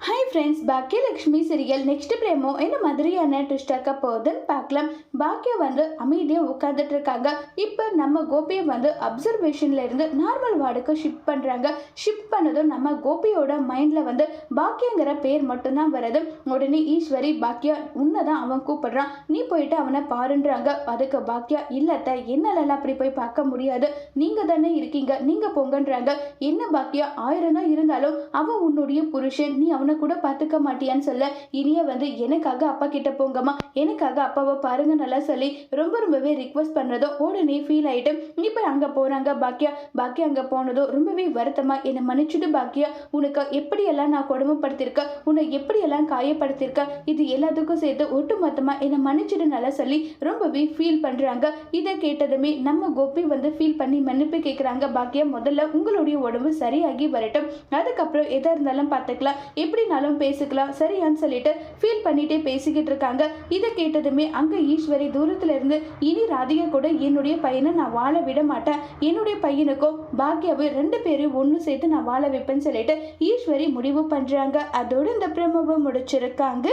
Hi friends, Baakiyalakshmi serial next promo என்ன மாதிரியான ட்விஸ்டாக்க போகுதுன்னு பார்க்கலாம். பாக்கியா அமைதியாக உட்காந்துட்டு இருக்காங்க. இப்போ நம்ம கோபியை அப்சர்வேஷன்ல இருந்து நார்மல் வார்டுக்கு ஷிஃப்ட் பண்ணுறாங்க. ஷிஃப்ட் பண்ணதும் நம்ம கோபியோட மைண்டில் பாக்கியங்கிற பேர் மட்டும்தான் வருது. உடனே ஈஸ்வரி, பாக்கியா உன்னதான் அவன் கூப்பிடுறான், நீ போயிட்டு அவனை பாருன்றாங்க. அதுக்கு பாக்கியா, இல்லத்த என்னால அப்படி போய் பார்க்க முடியாது, நீங்கள் தானே இருக்கீங்க, நீங்கள் போங்கன்றாங்க. என்ன பாக்கியா, 1000 தான் இருந்தாலும் அவன் உன்னுடைய புருஷன், நீ அவனை கூட பார்த்துக்க மாட்டியான்னு சொல்ல, இனிய எனக்காக அப்பா கிட்ட போங்கம்மா, எனக்காக அப்பாவை பாருங்க நல்லா சொல்லி ரொம்பவே ரிக்வஸ்ட் பண்ணுறதோ உடனே ஃபீல் ஆகிட்டு இப்போ அங்கே போகிறாங்க பாக்கியா. பாக்கியா அங்கே போனதோ ரொம்பவே வருத்தமாக, என்னை மன்னிச்சுட்டு பாக்கியா, உனக்கு எப்படியெல்லாம் நான் கொடுமைப்படுத்திருக்கேன், உன்னை எப்படியெல்லாம் காயப்படுத்திருக்கேன், இது எல்லாத்துக்கும் சேர்த்து ஒட்டு மொத்தமாக என்னை மன்னிச்சுட்டு நல்லா சொல்லி ரொம்பவே ஃபீல் பண்ணுறாங்க. இதை கேட்டதுமே நம்ம கோபி ஃபீல் பண்ணி மன்னிப்பு கேட்குறாங்க. பாக்கியா, முதல்ல உங்களுடைய உடம்பு சரியாகி வரட்டும், அதுக்கப்புறம் எதாக இருந்தாலும் பார்த்துக்கலாம், எப்படினாலும் பேசிக்கலாம் சரியான்னு சொல்லிட்டு ஃபீல் பண்ணிட்டே பேசிக்கிட்டு இருக்காங்க. இதை கேட்டதுமே அங்கே ஈஸ்வரி தூரத்துல இருந்து, இனி ராதிகா கூட என்னுடைய பையனை நான் வாழ விட மாட்டேன், என்னுடைய பையனுக்கும் பாக்கியாவை 2 பேரும் ஒன்று சேர்த்து நான் வாழ வைப்பேன்னு சொல்லிட்டு ஈஸ்வரி முடிவு பண்றாங்க. அதோடு இந்த பிரமோவை முடிச்சிருக்காங்க.